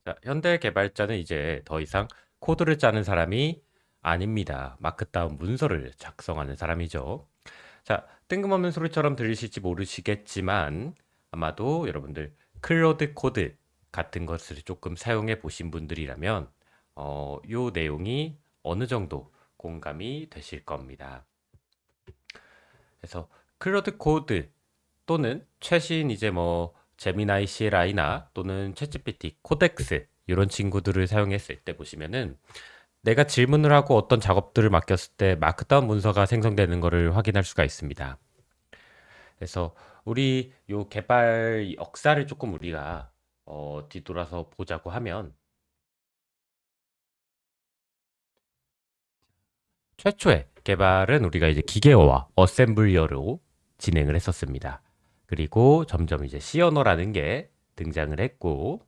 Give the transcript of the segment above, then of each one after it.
자, 현대 개발자는 이제 더 이상 코드를 짜는 사람이 아닙니다. 마크다운 문서를 작성하는 사람이죠. 자, 뜬금없는 소리처럼 들리실지 모르시겠지만 아마도 여러분들 클로드 코드 같은 것을 조금 사용해 보신 분들이라면 요 내용이 어느 정도 공감이 되실 겁니다. 그래서 클로드 코드 또는 최신 이제 뭐 제미나이 CLI나 또는 챗GPT, 코덱스 이런 친구들을 사용했을 때 보시면은 내가 질문을 하고 어떤 작업들을 맡겼을 때 마크다운 문서가 생성되는 것을 확인할 수가 있습니다. 그래서 우리 요 개발 역사를 조금 우리가 뒤돌아서 보자고 하면 최초의 개발은 우리가 이제 기계어와 어셈블리어로 진행을 했었습니다. 그리고 점점 이제 C 언어라는 게 등장을 했고,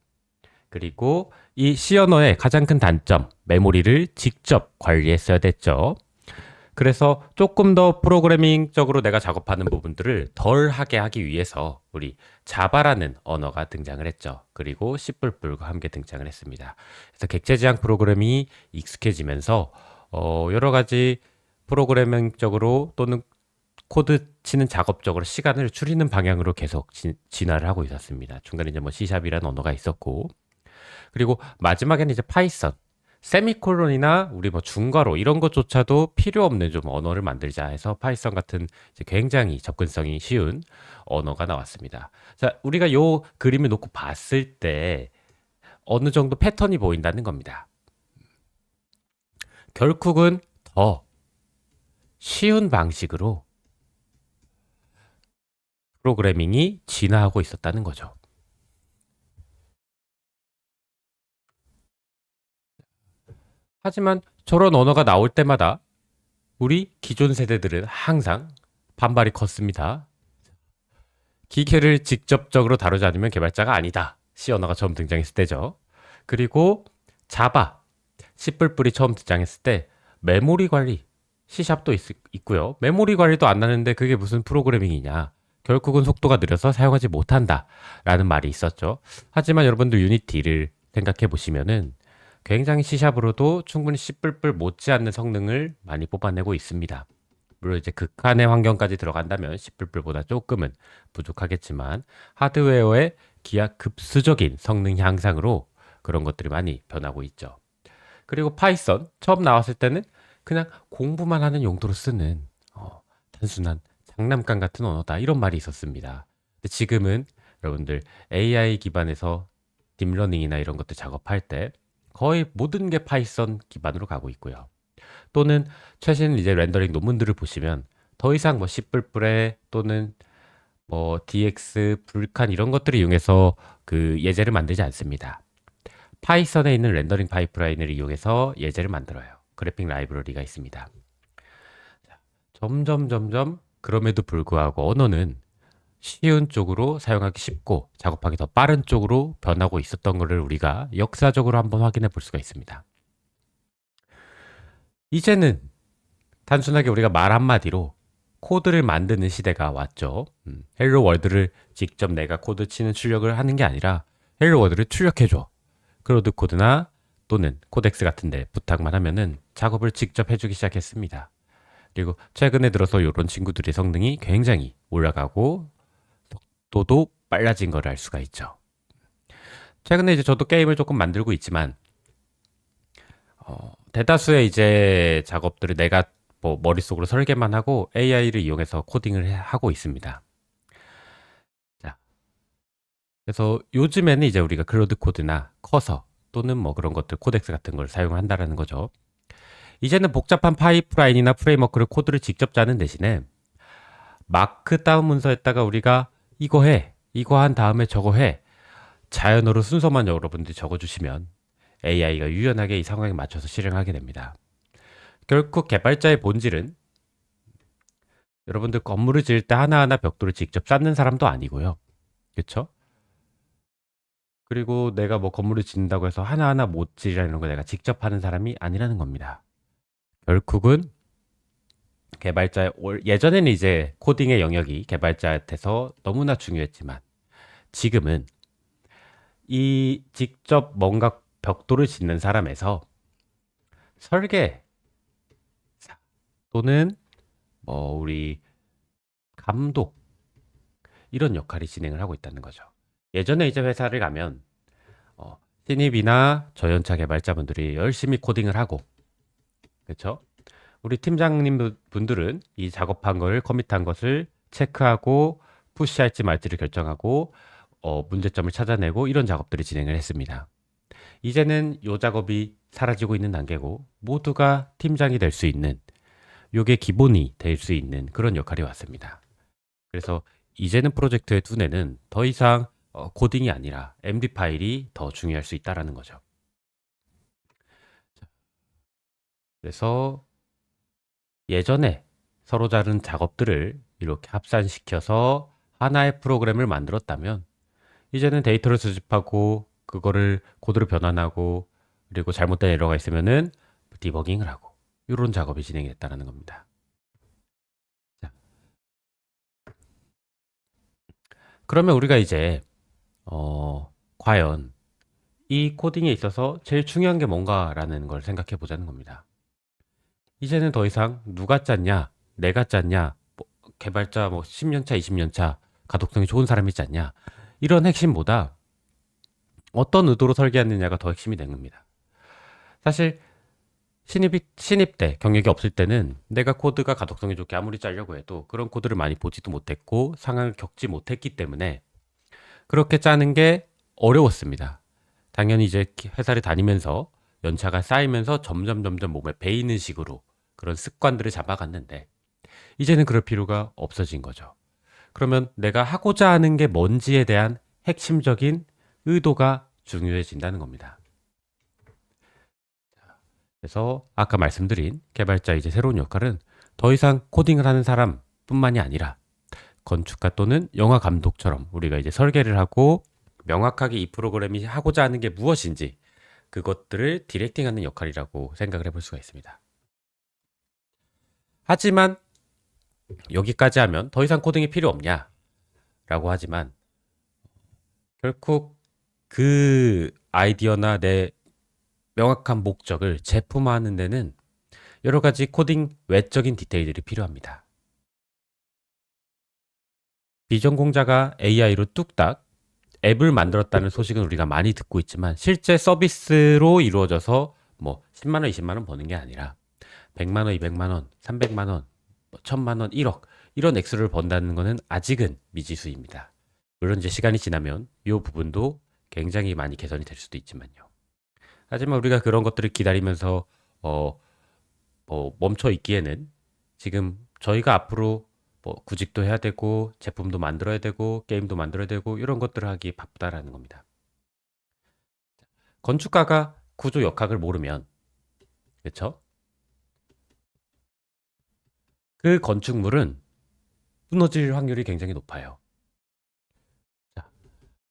그리고 이 C 언어의 가장 큰 단점, 메모리를 직접 관리했어야 됐죠. 그래서 조금 더 프로그래밍적으로 내가 작업하는 부분들을 덜 하게 하기 위해서 우리 자바라는 언어가 등장을 했죠. 그리고 C++과 함께 등장을 했습니다. 그래서 객체 지향 프로그래밍이 익숙해지면서 여러 가지 프로그래밍적으로 또는 코드 치는 작업적으로 시간을 줄이는 방향으로 계속 진화를 하고 있었습니다. 중간에 이제 뭐 C샵이라는 언어가 있었고, 그리고 마지막에는 이제 파이썬, 세미콜론이나 우리 뭐 중괄호 이런 것조차도 필요 없는 좀 언어를 만들자 해서 파이썬 같은 이제 굉장히 접근성이 쉬운 언어가 나왔습니다. 자, 우리가 요 그림을 놓고 봤을 때 어느 정도 패턴이 보인다는 겁니다. 결국은 더 쉬운 방식으로 프로그래밍이 진화하고 있었다는 거죠. 하지만 저런 언어가 나올 때마다 우리 기존 세대들은 항상 반발이 컸습니다. 기계를 직접적으로 다루지 않으면 개발자가 아니다. C 언어가 처음 등장했을 때죠. 그리고 자바, C++이 처음 등장했을 때 메모리 관리, C샵도 있고요. 메모리 관리도 안 나는데 그게 무슨 프로그래밍이냐. 결국은 속도가 느려서 사용하지 못한다. 라는 말이 있었죠. 하지만 여러분들 유니티를 생각해 보시면은 굉장히 C샵으로도 충분히 C++ 못지않는 성능을 많이 뽑아내고 있습니다. 물론 이제 극한의 환경까지 들어간다면 C++보다 조금은 부족하겠지만 하드웨어의 기하급수적인 성능 향상으로 그런 것들이 많이 변하고 있죠. 그리고 파이썬 처음 나왔을 때는 그냥 공부만 하는 용도로 쓰는 단순한 장난감 같은 언어다 이런 말이 있었습니다. 근데 지금은 여러분들 AI 기반에서 딥러닝이나 이런 것들 작업할 때 거의 모든 게 파이썬 기반으로 가고 있고요. 또는 최신 이제 렌더링 논문들을 보시면 더 이상 뭐 C++에 또는 뭐 DX, 불칸 이런 것들을 이용해서 그 예제를 만들지 않습니다. 파이썬에 있는 렌더링 파이프라인을 이용해서 예제를 만들어요. 그래픽 라이브러리가 있습니다. 점점 그럼에도 불구하고 언어는 쉬운 쪽으로 사용하기 쉽고 작업하기 더 빠른 쪽으로 변하고 있었던 것을 우리가 역사적으로 한번 확인해 볼 수가 있습니다. 이제는 단순하게 우리가 말 한마디로 코드를 만드는 시대가 왔죠. 헬로 월드를 직접 내가 코드 치는 출력을 하는 게 아니라 헬로 월드를 출력해줘. 클로드 코드나 또는 코덱스 같은 데 부탁만 하면은 작업을 직접 해주기 시작했습니다. 그리고 최근에 들어서 이런 친구들의 성능이 굉장히 올라가고 속도도 빨라진 걸 알 수가 있죠. 최근에 이제 저도 게임을 조금 만들고 있지만 대다수의 이제 작업들을 내가 뭐 머릿속으로 설계만 하고 AI를 이용해서 코딩을 하고 있습니다. 자, 그래서 요즘에는 이제 우리가 클로드 코드나 커서 또는 뭐 그런 것들 코덱스 같은 걸 사용한다라는 거죠. 이제는 복잡한 파이프라인이나 프레임워크를 코드를 직접 짜는 대신에 마크다운 문서에다가 우리가 이거 해, 이거 한 다음에 저거 해, 자연어로 순서만 여러분들이 적어주시면 AI가 유연하게 이 상황에 맞춰서 실행하게 됩니다. 결국 개발자의 본질은 여러분들 건물을 지을 때 하나하나 벽돌을 직접 쌓는 사람도 아니고요. 그렇죠? 그리고 내가 뭐 건물을 짓는다고 해서 하나하나 못지르는 거 내가 직접 하는 사람이 아니라는 겁니다. 결국은 예전에는 이제 코딩의 영역이 개발자한테서 너무나 중요했지만 지금은 이 직접 뭔가 벽돌을 짓는 사람에서 설계 또는 우리 감독 이런 역할이 진행을 하고 있다는 거죠. 예전에 이제 회사를 가면 신입이나 저연차 개발자분들이 열심히 코딩을 하고, 그렇죠? 우리 팀장님 분들은 이 작업한 걸 커밋한 것을 체크하고 푸시할지 말지를 결정하고 문제점을 찾아내고 이런 작업들을 진행을 했습니다. 이제는 이 작업이 사라지고 있는 단계고 모두가 팀장이 될 수 있는, 요게 기본이 될 수 있는 그런 역할이 왔습니다. 그래서 이제는 프로젝트의 두뇌는 더 이상 코딩이 아니라 MD 파일이 더 중요할 수 있다라는 거죠. 그래서 예전에 서로 다른 작업들을 이렇게 합산시켜서 하나의 프로그램을 만들었다면 이제는 데이터를 수집하고 그거를 코드로 변환하고 그리고 잘못된 에러가 있으면은 디버깅을 하고 이런 작업이 진행이 됐다는 겁니다. 자, 그러면 우리가 이제 과연 이 코딩에 있어서 제일 중요한 게 뭔가라는 걸 생각해 보자는 겁니다. 이제는 더 이상 누가 짰냐, 내가 짰냐, 개발자 10년차, 20년차 가독성이 좋은 사람이 짰냐 이런 핵심보다 어떤 의도로 설계했느냐가 더 핵심이 되는 겁니다. 사실 신입 때 경력이 없을 때는 내가 코드가 가독성이 좋게 아무리 짜려고 해도 그런 코드를 많이 보지도 못했고 상황을 겪지 못했기 때문에 그렇게 짜는 게 어려웠습니다. 당연히 이제 회사를 다니면서 연차가 쌓이면서 점점 몸에 배이는 식으로 그런 습관들을 잡아갔는데 이제는 그럴 필요가 없어진 거죠. 그러면 내가 하고자 하는 게 뭔지에 대한 핵심적인 의도가 중요해진다는 겁니다. 그래서 아까 말씀드린 개발자 이제 새로운 역할은 더 이상 코딩을 하는 사람뿐만이 아니라 건축가 또는 영화 감독처럼 우리가 이제 설계를 하고 명확하게 이 프로그램이 하고자 하는 게 무엇인지 그것들을 디렉팅하는 역할이라고 생각을 해볼 수가 있습니다. 하지만 여기까지 하면 더 이상 코딩이 필요 없냐? 라고 하지만 결국 그 아이디어나 내 명확한 목적을 제품화하는 데는 여러 가지 코딩 외적인 디테일들이 필요합니다. 비전공자가 AI로 뚝딱 앱을 만들었다는 소식은 우리가 많이 듣고 있지만 실제 서비스로 이루어져서 10만 원, 20만 원 버는 게 아니라 100만 원, 200만 원, 300만 원, 1000만 원, 1억 이런 액수를 번다는 것은 아직은 미지수입니다. 물론 이제 시간이 지나면 이 부분도 굉장히 많이 개선이 될 수도 있지만요. 하지만 우리가 그런 것들을 기다리면서 멈춰 있기에는 지금 저희가 앞으로 구직도 해야 되고 제품도 만들어야 되고 게임도 만들어야 되고 이런 것들을 하기 바쁘다라는 겁니다. 건축가가 구조 역학을 모르면 그렇죠? 그 건축물은 무너질 확률이 굉장히 높아요. 자,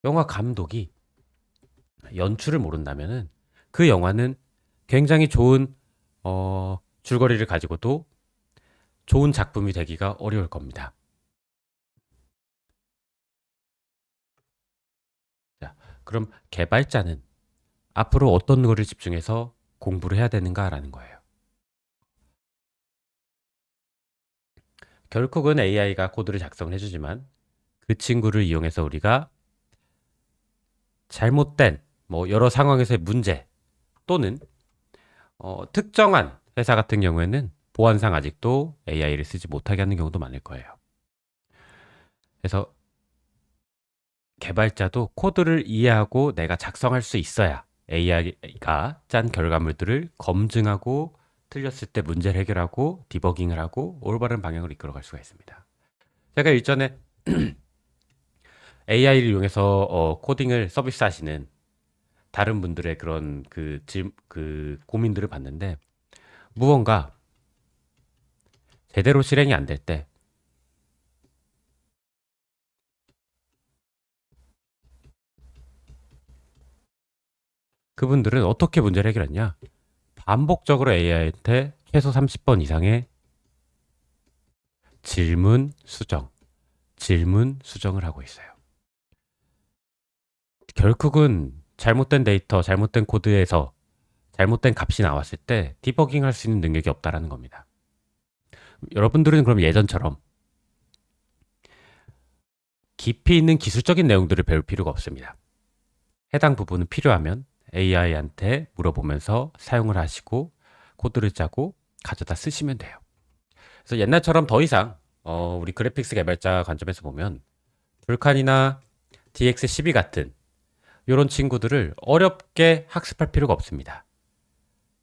영화 감독이 연출을 모른다면은 그 영화는 굉장히 좋은 줄거리를 가지고도 좋은 작품이 되기가 어려울 겁니다. 자, 그럼 개발자는 앞으로 어떤 거를 집중해서 공부를 해야 되는가라는 거예요. 결국은 AI가 코드를 작성을 해주지만 그 친구를 이용해서 우리가 잘못된 여러 상황에서의 문제 또는 특정한 회사 같은 경우에는 보안상 아직도 AI를 쓰지 못하게 하는 경우도 많을 거예요. 그래서 개발자도 코드를 이해하고 내가 작성할 수 있어야 AI가 짠 결과물들을 검증하고 틀렸을 때 문제를 해결하고 디버깅을 하고 올바른 방향으로 이끌어갈 수가 있습니다. 제가 일전에 AI를 이용해서 코딩을 서비스하시는 다른 분들의 그런 그 고민들을 봤는데 무언가 제대로 실행이 안 될 때 그분들은 어떻게 문제를 해결했냐? 반복적으로 AI한테 최소 30번 이상의 질문 수정을 하고 있어요. 결국은 잘못된 데이터, 잘못된 코드에서 잘못된 값이 나왔을 때 디버깅 할 수 있는 능력이 없다라는 겁니다. 여러분들은 그럼 예전처럼 깊이 있는 기술적인 내용들을 배울 필요가 없습니다. 해당 부분은 필요하면 AI한테 물어보면서 사용을 하시고 코드를 짜고 가져다 쓰시면 돼요. 그래서 옛날처럼 더 이상 우리 그래픽스 개발자 관점에서 보면 불칸이나 DX12 같은 이런 친구들을 어렵게 학습할 필요가 없습니다.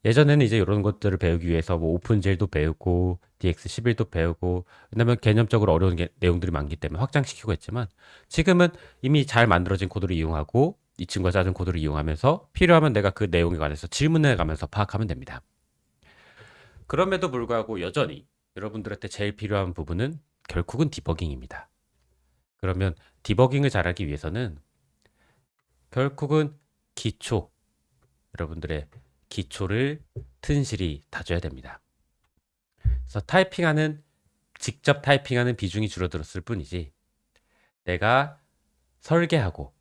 예전에는 이제 이런 것들을 배우기 위해서 뭐 오픈젤도 배우고 DX11도 배우고 왜냐면 개념적으로 어려운 내용들이 많기 때문에 확장시키고 했지만 지금은 이미 잘 만들어진 코드를 이용하고 이 친구가 짜준 코드를 이용하면서 필요하면 내가 그 내용에 관해서 질문해 가면서 파악하면 됩니다. 그럼에도 불구하고 여전히 여러분들한테 제일 필요한 부분은 결국은 디버깅입니다. 그러면 디버깅을 잘하기 위해서는 결국은 기초, 여러분들의 기초를 튼실히 다져야 됩니다. 그래서 직접 타이핑하는 비중이 줄어들었을 뿐이지 내가 설계하고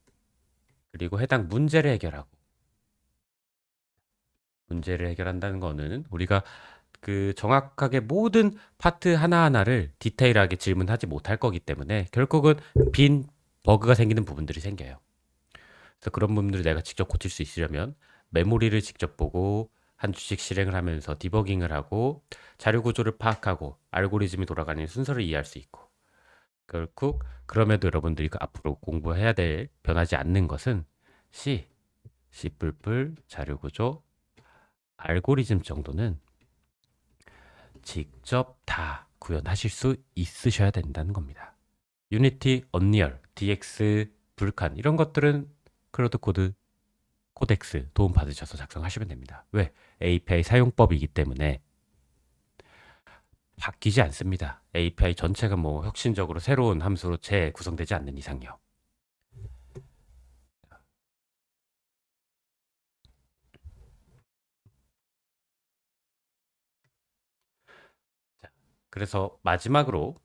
그리고 해당 문제를 해결한다는 거는 우리가 그 정확하게 모든 파트 하나하나를 디테일하게 질문하지 못할 거기 때문에 결국은 빈 버그가 생기는 부분들이 생겨요. 그래서 그런 부분들을 내가 직접 고칠 수 있으려면 메모리를 직접 보고 한 주씩 실행을 하면서 디버깅을 하고 자료 구조를 파악하고 알고리즘이 돌아가는 순서를 이해할 수 있고 결국 그럼에도 여러분들이 앞으로 공부해야 될 변하지 않는 것은 C, C++, 자료 구조, 알고리즘 정도는 직접 다 구현하실 수 있으셔야 된다는 겁니다. 유니티, 언리얼, DX, 불칸 이런 것들은 클로드 코덱스 도움 받으셔서 작성하시면 됩니다. 왜? API 사용법이기 때문에 바뀌지 않습니다. API 전체가 뭐 혁신적으로 새로운 함수로 재구성되지 않는 이상요. 자, 그래서 마지막으로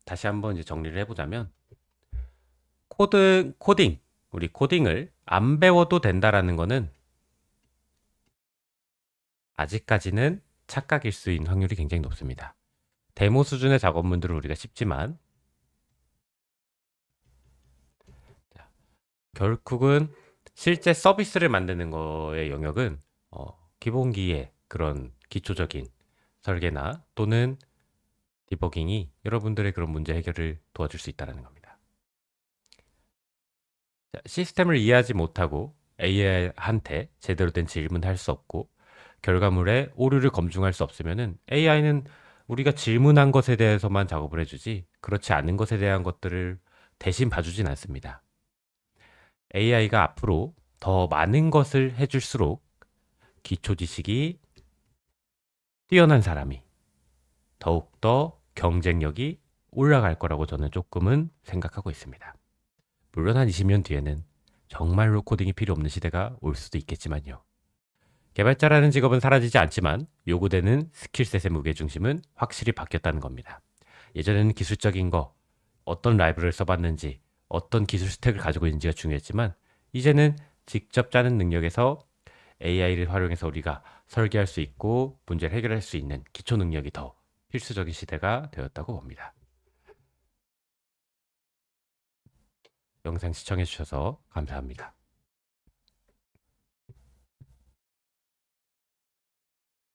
다시 한번 이제 정리를 해보자면 우리 코딩을 안 배워도 된다라는 거는 아직까지는 착각일 수 있는 확률이 굉장히 높습니다. 데모 수준의 작업문들은 우리가 쉽지만 결국은 실제 서비스를 만드는 거의 영역은 기본기의 그런 기초적인 설계나 또는 디버깅이 여러분들의 그런 문제 해결을 도와줄 수 있다는 겁니다. 자, 시스템을 이해하지 못하고 AI한테 제대로 된 질문을 할 수 없고 결과물에 오류를 검증할 수 없으면은 AI는 우리가 질문한 것에 대해서만 작업을 해주지 그렇지 않은 것에 대한 것들을 대신 봐주진 않습니다. AI가 앞으로 더 많은 것을 해줄수록 기초 지식이 뛰어난 사람이 더욱더 경쟁력이 올라갈 거라고 저는 조금은 생각하고 있습니다. 물론 한 20년 뒤에는 정말로 코딩이 필요 없는 시대가 올 수도 있겠지만요. 개발자라는 직업은 사라지지 않지만 요구되는 스킬셋의 무게중심은 확실히 바뀌었다는 겁니다. 예전에는 기술적인 거, 어떤 라이브러리를 써봤는지, 어떤 기술 스택을 가지고 있는지가 중요했지만 이제는 직접 짜는 능력에서 AI를 활용해서 우리가 설계할 수 있고 문제를 해결할 수 있는 기초 능력이 더 필수적인 시대가 되었다고 봅니다. 영상 시청해 주셔서 감사합니다.